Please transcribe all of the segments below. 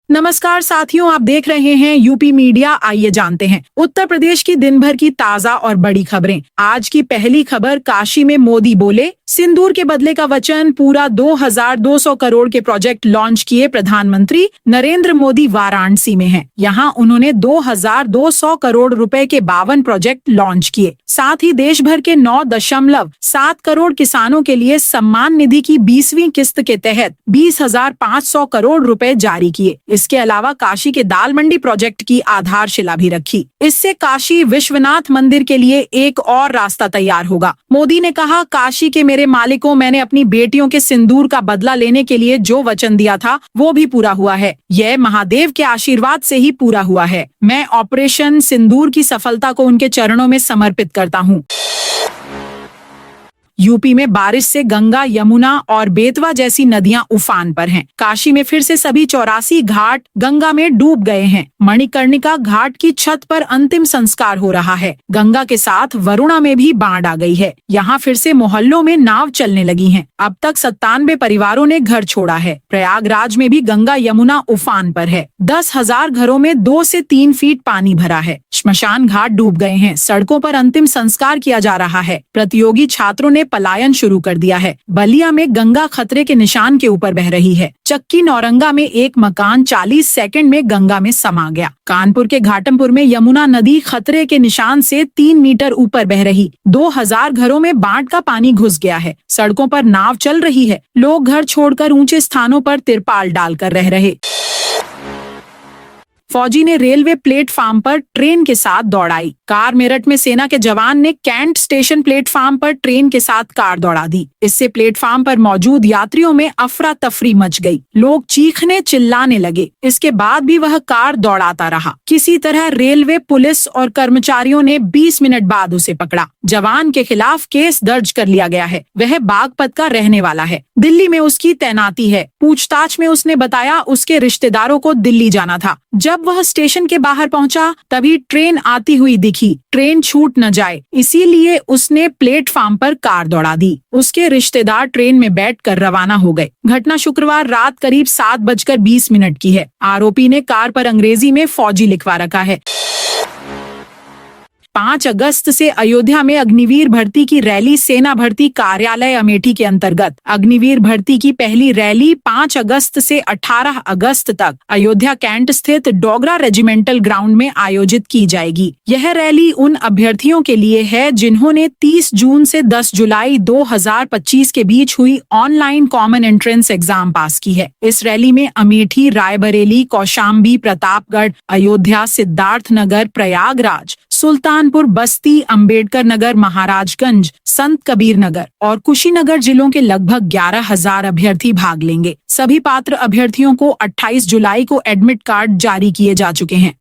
नमस्कार साथियों, आप देख रहे हैं यूपी मीडिया। आइए जानते हैं उत्तर प्रदेश की दिन भर की ताजा और बड़ी खबरें। आज की पहली खबर, काशी में मोदी बोले, सिंदूर के बदले का वचन, पूरा 2200 करोड़ के प्रोजेक्ट लॉन्च किए प्रधानमंत्री नरेंद्र मोदी वाराणसी में हैं। यहाँ उन्होंने 2200 करोड़ रुपए के 52 प्रोजेक्ट लॉन्च किए। साथ ही देश भर के 9.7 करोड़ किसानों के लिए सम्मान निधि की 20वीं किस्त के तहत 20,500 करोड़ रुपए जारी किए। इसके अलावा काशी के दाल मंडी प्रोजेक्ट की आधारशिला भी रखी। इससे काशी विश्वनाथ मंदिर के लिए एक और रास्ता तैयार होगा। मोदी ने कहा, काशी के मेरे मालिकों, मैंने अपनी बेटियों के सिंदूर का बदला लेने के लिए जो वचन दिया था वो भी पूरा हुआ है। यह महादेव के आशीर्वाद से ही पूरा हुआ है। मैं ऑपरेशन सिंदूर की सफलता को उनके चरणों में समर्पित करता हूँ। यूपी में बारिश से गंगा, यमुना और बेतवा जैसी नदियां उफान पर हैं। काशी में फिर से सभी 84 घाट गंगा में डूब गए हैं। मणिकर्णिका घाट की छत पर अंतिम संस्कार हो रहा है। गंगा के साथ वरुणा में भी बाढ़ आ गई है। यहाँ फिर से मोहल्लों में नाव चलने लगी हैं। अब तक 97 परिवारों ने घर छोड़ा है। प्रयागराज में भी गंगा यमुना उफान पर है। 10,000 घरों में 2 से 3 फीट पानी भरा है। श्मशान घाट डूब गए हैं। सड़कों पर अंतिम संस्कार किया जा रहा है। प्रतियोगी छात्रों ने पलायन शुरू कर दिया है। बलिया में गंगा खतरे के निशान के ऊपर बह रही है। चक्की नौरंगा में एक मकान 40 सेकंड में गंगा में समा गया। कानपुर के घाटमपुर में यमुना नदी खतरे के निशान से 3 मीटर ऊपर बह रही। 2000 घरों में बाढ़ का पानी घुस गया है। सड़कों पर नाव चल रही है। लोग घर छोड़कर ऊंचे स्थानों पर तिरपाल डालकर रह रहे। फौजी ने रेलवे प्लेटफार्म पर ट्रेन के साथ दौड़ाई। कार मेरठ में सेना के जवान ने कैंट स्टेशन प्लेटफार्म पर ट्रेन के साथ कार दौड़ा दी। इससे प्लेटफार्म पर मौजूद यात्रियों में अफरा तफरी मच गई। लोग चीखने चिल्लाने लगे। इसके बाद भी वह कार दौड़ाता रहा। किसी तरह रेलवे पुलिस और कर्मचारियों ने 20 मिनट बाद उसे पकड़ा। जवान के खिलाफ केस दर्ज कर लिया गया है। वह बागपत का रहने वाला है। दिल्ली में उसकी तैनाती है। पूछताछ में उसने बताया, उसके रिश्तेदारों को दिल्ली जाना था। जब वह स्टेशन के बाहर पहुंचा तभी ट्रेन आती हुई दिखी। ट्रेन छूट न जाए इसीलिए उसने प्लेटफार्म पर कार दौड़ा दी। उसके रिश्तेदार ट्रेन में बैठकर रवाना हो गए। घटना शुक्रवार रात करीब 7:20 की है। आरोपी ने कार पर अंग्रेजी में फौजी लिखवा रखा है। 5 अगस्त से अयोध्या में अग्निवीर भर्ती की रैली। सेना भर्ती कार्यालय अमेठी के अंतर्गत अग्निवीर भर्ती की पहली रैली 5 अगस्त से 18 अगस्त तक अयोध्या कैंट स्थित डोगरा रेजिमेंटल ग्राउंड में आयोजित की जाएगी। यह रैली उन अभ्यर्थियों के लिए है जिन्होंने 30 जून से 10 जुलाई 2025 के बीच हुई ऑनलाइन कॉमन एंट्रेंस एग्जाम पास की है। इस रैली में अमेठी, रायबरेली, कौशाम्बी, प्रतापगढ़, अयोध्या, सिद्धार्थनगर, प्रयागराज, सुल्तानपुर, बस्ती, अंबेडकर नगर, महाराजगंज, संत कबीर नगर और कुशीनगर जिलों के लगभग 11,000 अभ्यर्थी भाग लेंगे। सभी पात्र अभ्यर्थियों को 28 जुलाई को एडमिट कार्ड जारी किए जा चुके हैं।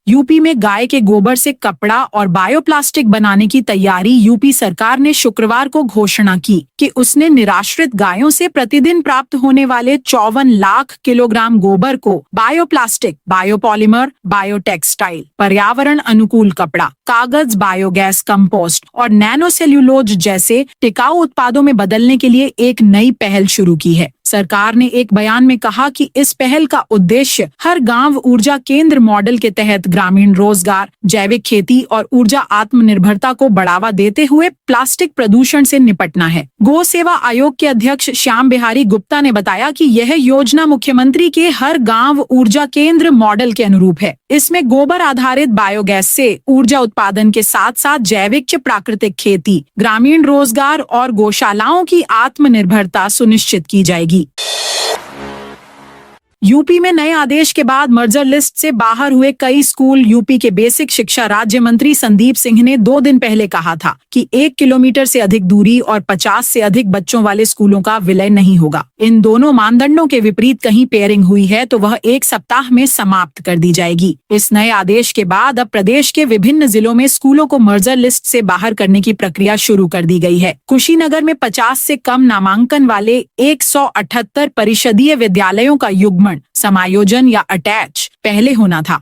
यूपी में गाय के गोबर से कपड़ा और बायोप्लास्टिक बनाने की तैयारी। यूपी सरकार ने शुक्रवार को घोषणा की कि उसने निराश्रित गायों से प्रतिदिन प्राप्त होने वाले 54 लाख किलोग्राम गोबर को बायोप्लास्टिक, बायोपॉलीमर, बायोटेक्सटाइल, पर्यावरण अनुकूल कपड़ा, कागज, बायोगैस, कंपोस्ट और नैनोसेल्यूलोज जैसे टिकाऊ उत्पादों में बदलने के लिए एक नई पहल शुरू की है। सरकार ने एक बयान में कहा कि इस पहल का उद्देश्य हर गांव ऊर्जा केंद्र मॉडल के तहत ग्रामीण रोजगार, जैविक खेती और ऊर्जा आत्मनिर्भरता को बढ़ावा देते हुए प्लास्टिक प्रदूषण से निपटना है। गौ सेवा आयोग के अध्यक्ष श्याम बिहारी गुप्ता ने बताया कि यह योजना मुख्यमंत्री के हर गांव ऊर्जा केंद्र मॉडल के अनुरूप है। इसमें गोबर आधारित बायोगैस से ऊर्जा उत्पादन के साथ साथ जैविक प्राकृतिक खेती, ग्रामीण रोजगार और गौशालाओं की आत्मनिर्भरता सुनिश्चित की जाएगी। यूपी में नए आदेश के बाद मर्जर लिस्ट से बाहर हुए कई स्कूल। यूपी के बेसिक शिक्षा राज्य मंत्री संदीप सिंह ने 2 दिन पहले कहा था कि 1 किलोमीटर से अधिक दूरी और 50 से अधिक बच्चों वाले स्कूलों का विलय नहीं होगा। इन दोनों मानदंडों के विपरीत कहीं पेयरिंग हुई है तो वह 1 सप्ताह में समाप्त कर दी जाएगी। इस नए आदेश के बाद अब प्रदेश के विभिन्न जिलों में स्कूलों को मर्जर लिस्ट से बाहर करने की प्रक्रिया शुरू कर दी गई है। कुशीनगर में 50 से कम नामांकन वाले 178 परिषदीय विद्यालयों का युग्मन, समायोजन या अटैच पहले होना था।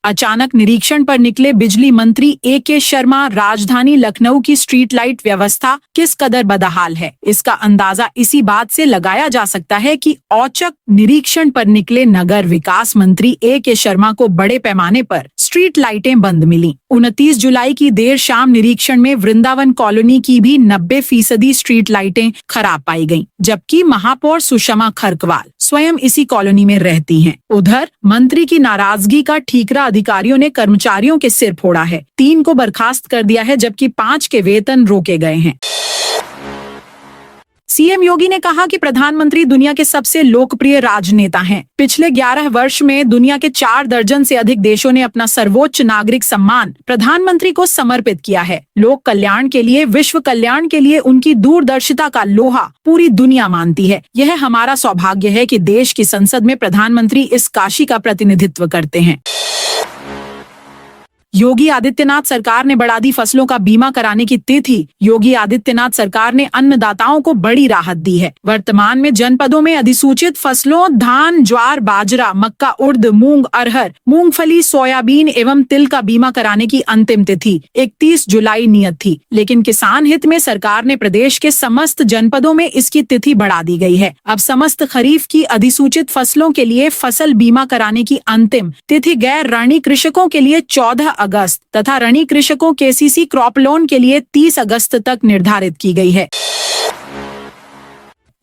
अचानक निरीक्षण पर निकले बिजली मंत्री A.K. शर्मा। राजधानी लखनऊ की स्ट्रीट लाइट व्यवस्था किस कदर बदहाल है, इसका अंदाजा इसी बात से लगाया जा सकता है कि औचक निरीक्षण पर निकले नगर विकास मंत्री A.K. शर्मा को बड़े पैमाने पर स्ट्रीट लाइटें बंद मिली। 29 जुलाई की देर शाम निरीक्षण में वृंदावन कॉलोनी की भी 90% स्ट्रीट लाइटें खराब पाई गईं, जबकि महापौर सुषमा खरकवाल स्वयं इसी कॉलोनी में रहती हैं। उधर मंत्री की नाराजगी का ठीकरा अधिकारियों ने कर्मचारियों के सिर फोड़ा है। 3 को बर्खास्त कर दिया है, जबकि 5 के वेतन रोके गए हैं। सीएम योगी ने कहा कि प्रधानमंत्री दुनिया के सबसे लोकप्रिय राजनेता हैं। पिछले 11 वर्ष में दुनिया के 4 दर्जन से अधिक देशों ने अपना सर्वोच्च नागरिक सम्मान प्रधानमंत्री को समर्पित किया है। लोक कल्याण के लिए, विश्व कल्याण के लिए उनकी दूरदर्शिता का लोहा पूरी दुनिया मानती है। यह हमारा सौभाग्य है कि देश की संसद में प्रधानमंत्री इस काशी का प्रतिनिधित्व करते हैं। योगी आदित्यनाथ सरकार ने बढ़ा दी फसलों का बीमा कराने की तिथि। योगी आदित्यनाथ सरकार ने अन्नदाताओं को बड़ी राहत दी है। वर्तमान में जनपदों में अधिसूचित फसलों धान, ज्वार, बाजरा, मक्का, उड़द, मूंग, अरहर, मूंगफली, सोयाबीन एवं तिल का बीमा कराने की अंतिम तिथि 31 जुलाई नियत थी, लेकिन किसान हित में सरकार ने प्रदेश के समस्त जनपदों में इसकी तिथि बढ़ा दी गई है। अब समस्त खरीफ की अधिसूचित फसलों के लिए फसल बीमा कराने की अंतिम तिथि गैर ऋणी कृषकों के लिए 14 अगस्त तथा ऋणी कृषकों KCC क्रॉप लोन के लिए 30 अगस्त तक निर्धारित की गई है।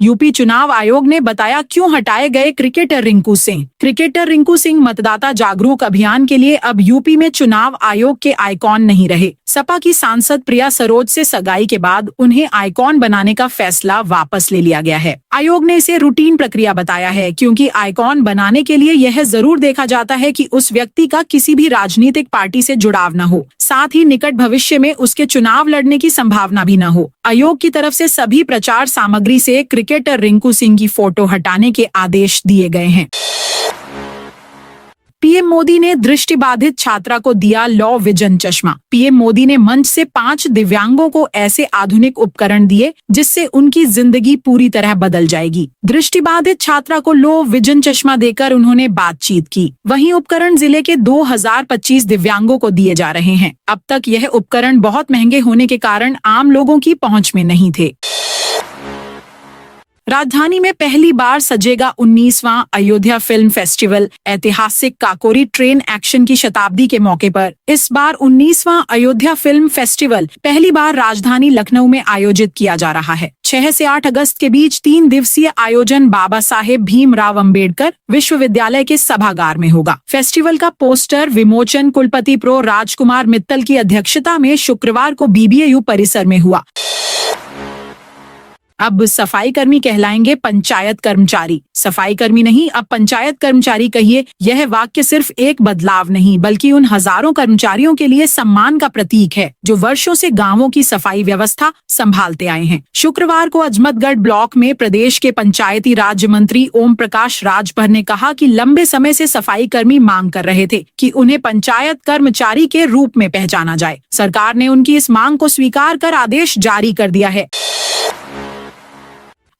यूपी चुनाव आयोग ने बताया क्यों हटाए गए क्रिकेटर रिंकू सिंह। क्रिकेटर रिंकू सिंह मतदाता जागरूक अभियान के लिए अब यूपी में चुनाव आयोग के आइकॉन नहीं रहे। सपा की सांसद प्रिया सरोज से सगाई के बाद उन्हें आइकॉन बनाने का फैसला वापस ले लिया गया है। आयोग ने इसे रूटीन प्रक्रिया बताया है, क्योंकि आइकॉन बनाने के लिए यह जरूर देखा जाता है कि उस व्यक्ति का किसी भी राजनीतिक पार्टी से जुड़ाव न हो, साथ ही निकट भविष्य में उसके चुनाव लड़ने की संभावना भी न हो। आयोग की तरफ से सभी प्रचार सामग्री से क्रिकेटर रिंकू सिंह की फोटो हटाने के आदेश दिए गए हैं। पीएम मोदी ने दृष्टिबाधित छात्रा को दिया लॉ विजन चश्मा। पीएम मोदी ने मंच से 5 दिव्यांगों को ऐसे आधुनिक उपकरण दिए जिससे उनकी जिंदगी पूरी तरह बदल जाएगी। दृष्टिबाधित छात्रा को लो विजन चश्मा देकर उन्होंने बातचीत की। वहीं उपकरण जिले के 2025 दिव्यांगों को दिए जा रहे हैं। अब तक यह उपकरण बहुत महंगे होने के कारण आम लोगों की पहुंच में नहीं थे। राजधानी में पहली बार सजेगा 19वां अयोध्या फिल्म फेस्टिवल। ऐतिहासिक काकोरी ट्रेन एक्शन की शताब्दी के मौके पर इस बार 19वां अयोध्या फिल्म फेस्टिवल पहली बार राजधानी लखनऊ में आयोजित किया जा रहा है। 6 से 8 अगस्त के बीच 3 दिवसीय आयोजन बाबा साहेब भीमराव अंबेडकर विश्वविद्यालय के सभागार में होगा। फेस्टिवल का पोस्टर विमोचन कुलपति प्रो राजकुमार मित्तल की अध्यक्षता में शुक्रवार को BBAU परिसर में हुआ। अब सफाई कर्मी कहलाएंगे पंचायत कर्मचारी। सफाई कर्मी नहीं, अब पंचायत कर्मचारी कहिए। यह वाक्य सिर्फ एक बदलाव नहीं, बल्कि उन हजारों कर्मचारियों के लिए सम्मान का प्रतीक है जो वर्षों से गांवों की सफाई व्यवस्था संभालते आए हैं। शुक्रवार को अजमतगढ़ ब्लॉक में प्रदेश के पंचायती राज्य मंत्री ओम प्रकाश राजभर ने कहा कि लंबे समय से सफाई कर्मी मांग कर रहे थे कि उन्हें पंचायत कर्मचारी के रूप में पहचाना जाए। सरकार ने उनकी इस मांग को स्वीकार कर आदेश जारी कर दिया है।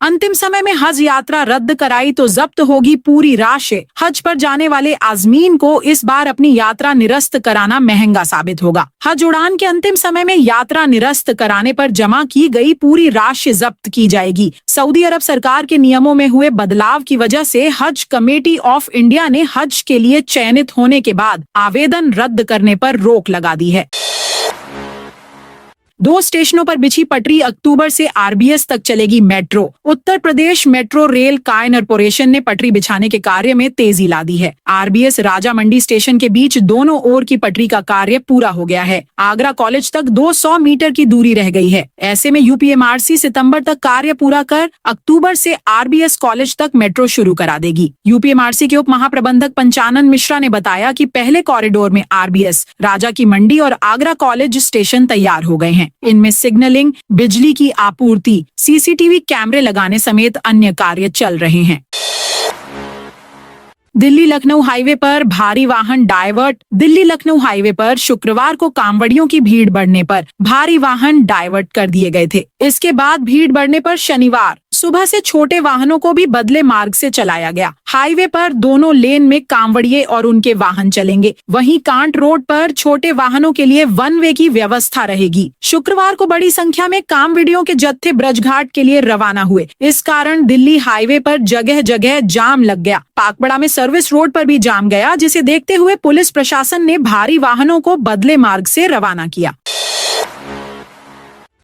अंतिम समय में हज यात्रा रद्द कराई तो जब्त होगी पूरी राशि। हज पर जाने वाले आजमीन को इस बार अपनी यात्रा निरस्त कराना महंगा साबित होगा। हज उड़ान के अंतिम समय में यात्रा निरस्त कराने पर जमा की गई पूरी राशि जब्त की जाएगी। सऊदी अरब सरकार के नियमों में हुए बदलाव की वजह से हज कमेटी ऑफ इंडिया ने हज के लिए चयनित होने के बाद आवेदन रद्द करने पर रोक लगा दी है। 2 स्टेशनों पर बिछी पटरी अक्टूबर से RBS तक चलेगी metro. Uttar Pradesh metro rail corporation ने पटरी बिछाने के कार्य में तेजी ला दी है। RBS राजा मंडी स्टेशन के बीच दोनों ओर की पटरी का कार्य पूरा हो गया है। आगरा कॉलेज तक 200 मीटर की दूरी रह गई है। ऐसे में UPMRC सितंबर तक कार्य पूरा कर अक्टूबर से RBS कॉलेज तक मेट्रो शुरू करा देगी। UPMRC के उप महाप्रबंधक पंचानन मिश्रा ने बताया कि पहले कॉरिडोर में RBS, राजा की मंडी और आगरा कॉलेज स्टेशन तैयार हो गए हैं। इनमें सिग्नलिंग, बिजली की आपूर्ति, CCTV कैमरे लगाने समेत अन्य कार्य चल रहे हैं। दिल्ली लखनऊ हाईवे पर भारी वाहन डायवर्ट। दिल्ली लखनऊ हाईवे पर शुक्रवार को कांवड़ियों की भीड़ बढ़ने पर भारी वाहन डायवर्ट कर दिए गए थे। इसके बाद भीड़ बढ़ने पर शनिवार सुबह से छोटे वाहनों को भी बदले मार्ग से चलाया गया। हाईवे पर दोनों लेन में कांवड़िए और उनके वाहन चलेंगे। वहीं कांट रोड पर छोटे वाहनों के लिए वन वे की व्यवस्था रहेगी। शुक्रवार को बड़ी संख्या में कांवड़ियों के जत्थे ब्रजघाट के लिए रवाना हुए। इस कारण दिल्ली हाईवे पर जगह जगह जाम लग गया। पाकपड़ा में सर्विस रोड पर भी जाम गया, जिसे देखते हुए पुलिस प्रशासन ने भारी वाहनों को बदले मार्ग से रवाना किया।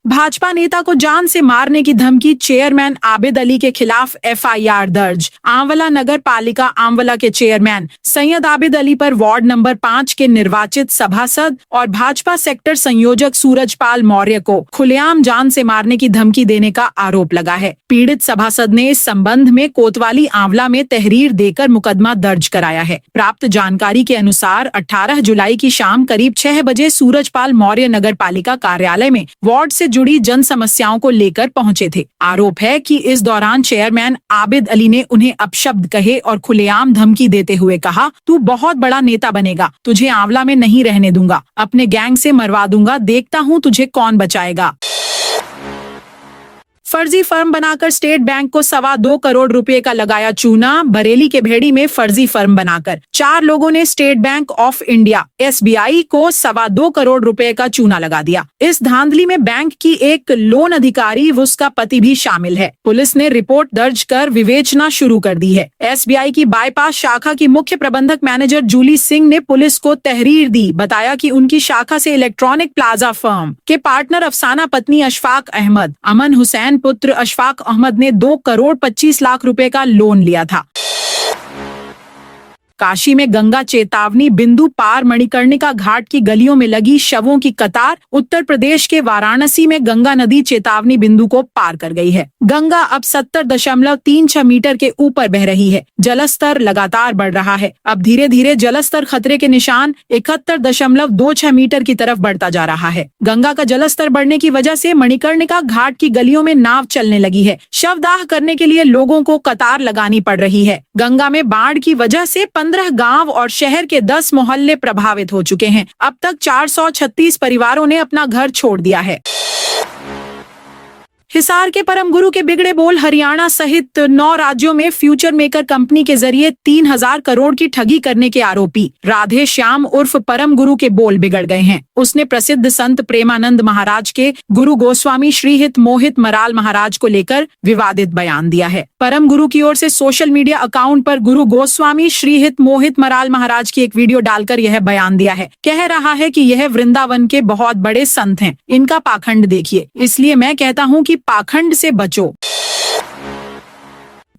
भाजपा नेता को जान से मारने की धमकी, चेयरमैन आबिद अली के खिलाफ एफआईआर दर्ज। आंवला नगर पालिका आंवला के चेयरमैन सैयद आबिद अली पर वार्ड नंबर 5 के निर्वाचित सभासद और भाजपा सेक्टर संयोजक सूरजपाल मौर्य को खुलेआम जान से मारने की धमकी देने का आरोप लगा है। पीड़ित सभासद ने इस संबंध में कोतवाली आंवला में तहरीर देकर मुकदमा दर्ज कराया है। प्राप्त जानकारी के अनुसार 18 जुलाई की शाम करीब 6 बजे सूरजपाल मौर्य नगर पालिका कार्यालय में वार्ड से जुड़ी जन समस्याओं को लेकर पहुंचे थे। आरोप है कि इस दौरान चेयरमैन आबिद अली ने उन्हें अपशब्द कहे और खुलेआम धमकी देते हुए कहा, तू बहुत बड़ा नेता बनेगा, तुझे आंवला में नहीं रहने दूंगा, अपने गैंग से मरवा दूंगा, देखता हूँ तुझे कौन बचाएगा। फर्जी फर्म बनाकर स्टेट बैंक को 2.25 करोड़ रुपए का लगाया चूना। बरेली के भेड़ी में फर्जी फर्म बनाकर 4 लोगों ने state bank of India SBI को 2.25 करोड़ रुपए का चूना लगा दिया। इस धांधली में बैंक की एक लोन अधिकारी व उसका पति भी शामिल है। पुलिस ने रिपोर्ट दर्ज कर विवेचना शुरू कर दी है। SBI की बाईपास शाखा की मुख्य प्रबंधक मैनेजर जूली सिंह ने पुलिस को तहरीर दी। बताया कि उनकी शाखा से इलेक्ट्रॉनिक प्लाजा फर्म के पार्टनर अफसाना पत्नी अशफाक अहमद, अमन हुसैन पुत्र अशफाक अहमद ने 2 करोड़ 25 लाख रुपए का लोन लिया था। काशी में गंगा चेतावनी बिंदु पार मणिकर्णिका घाट की गलियों में लगी शवों की कतार। उत्तर प्रदेश के वाराणसी में गंगा नदी चेतावनी बिंदु को पार कर गई है। गंगा अब 70.36 मीटर के ऊपर बह रही है। जलस्तर लगातार बढ़ रहा है। अब धीरे धीरे जलस्तर खतरे के निशान 71.26 मीटर की तरफ बढ़ता जा रहा है। गंगा का जलस्तर बढ़ने की वजह से मणिकर्णिका घाट की गलियों में नाव चलने लगी है। शवदाह करने के लिए लोगों को कतार लगानी पड़ रही है। गंगा में बाढ़ की वजह से 15 गांव और शहर के 10 मोहल्ले प्रभावित हो चुके हैं। अब तक 436 परिवारों ने अपना घर छोड़ दिया है। हिसार के परम गुरु के बिगड़े बोल। हरियाणा सहित 9 राज्यों में फ्यूचर मेकर कंपनी के जरिए 3000 करोड़ की ठगी करने के आरोपी राधे श्याम उर्फ परम गुरु के बोल बिगड़ गए हैं। उसने प्रसिद्ध संत प्रेमानंद महाराज के गुरु गोस्वामी श्रीहित मोहित मराल महाराज को लेकर विवादित बयान दिया है। परम गुरु की ओर से सोशल मीडिया अकाउंट पर गुरु गोस्वामी श्रीहित मोहित मराल महाराज की एक वीडियो डालकर यह बयान दिया है। कह रहा है कि यह वृंदावन के बहुत बड़े संत हैं, इनका पाखंड देखिए, इसलिए मैं कहता हूँ कि पाखंड से बचो।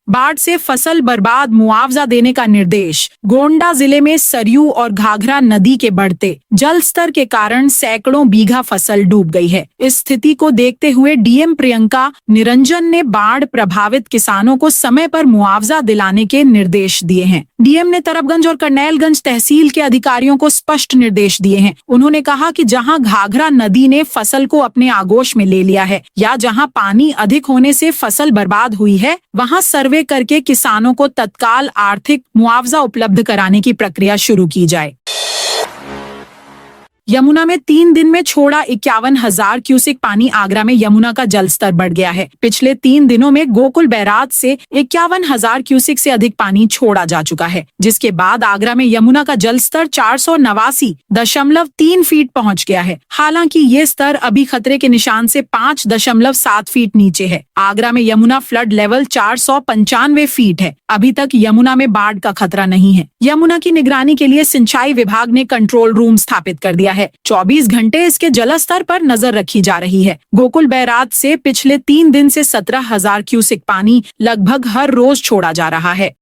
बाढ़ से फसल बर्बाद, मुआवजा देने का निर्देश। गोंडा जिले में सरयू और घाघरा नदी के बढ़ते जल स्तर के कारण सैकड़ों बीघा फसल डूब गई है। इस स्थिति को देखते हुए डीएम प्रियंका निरंजन ने बाढ़ प्रभावित किसानों को समय पर मुआवजा दिलाने के निर्देश दिए हैं। डीएम ने तरबगंज और करनैलगंज तहसील के अधिकारियों को स्पष्ट निर्देश दिए हैं। उन्होंने कहा कि जहां घाघरा नदी ने फसल को अपने आगोश में ले लिया है या जहां पानी अधिक होने से फसल बर्बाद हुई है, वहां सर्वे करके किसानों को तत्काल आर्थिक मुआवजा उपलब्ध कराने की प्रक्रिया शुरू की जाए। यमुना में 3 दिन में छोड़ा 51,000 क्यूसेक पानी। आगरा में यमुना का जलस्तर बढ़ गया है। पिछले 3 दिनों में गोकुल बैराज से 51,000 क्यूसेक से अधिक पानी छोड़ा जा चुका है, जिसके बाद आगरा में यमुना का जलस्तर 489.3 फीट पहुंच गया है। हालांकि ये स्तर अभी खतरे के निशान से 5.7 फीट नीचे है। आगरा में यमुना फ्लड लेवल 495 फीट है। अभी तक यमुना में बाढ़ का खतरा नहीं है। यमुना की निगरानी के लिए सिंचाई विभाग ने कंट्रोल रूम स्थापित कर दिया है। 24 घंटे इसके जलस्तर पर नजर रखी जा रही है। गोकुल बैराज से पिछले 3 दिन से 17,000 क्यूसेक पानी लगभग हर रोज छोड़ा जा रहा है।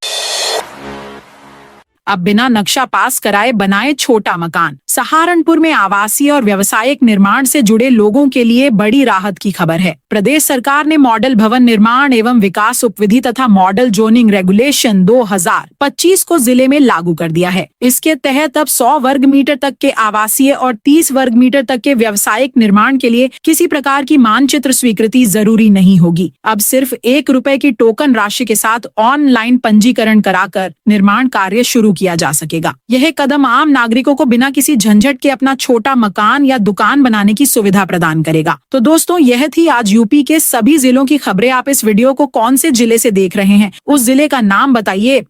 अब बिना नक्शा पास कराए बनाए छोटा मकान। सहारनपुर में आवासीय और व्यावसायिक निर्माण से जुड़े लोगों के लिए बड़ी राहत की खबर है। प्रदेश सरकार ने मॉडल भवन निर्माण एवं विकास उपविधि तथा मॉडल जोनिंग रेगुलेशन 2025 को जिले में लागू कर दिया है। इसके तहत अब 100 वर्ग मीटर तक के आवासीय और 30 वर्ग मीटर तक के व्यावसायिक निर्माण के लिए किसी प्रकार की मानचित्र स्वीकृति जरूरी नहीं होगी। अब सिर्फ 1 रुपए की टोकन राशि के साथ ऑनलाइन पंजीकरण कराकर निर्माण कार्य शुरू किया जा सकेगा। यह कदम आम नागरिकों को बिना किसी झंझट के अपना छोटा मकान या दुकान बनाने की सुविधा प्रदान करेगा। तो दोस्तों, यह थी आज यूपी के सभी जिलों की खबरें। आप इस वीडियो को कौन से जिले से देख रहे हैं, उस जिले का नाम बताइए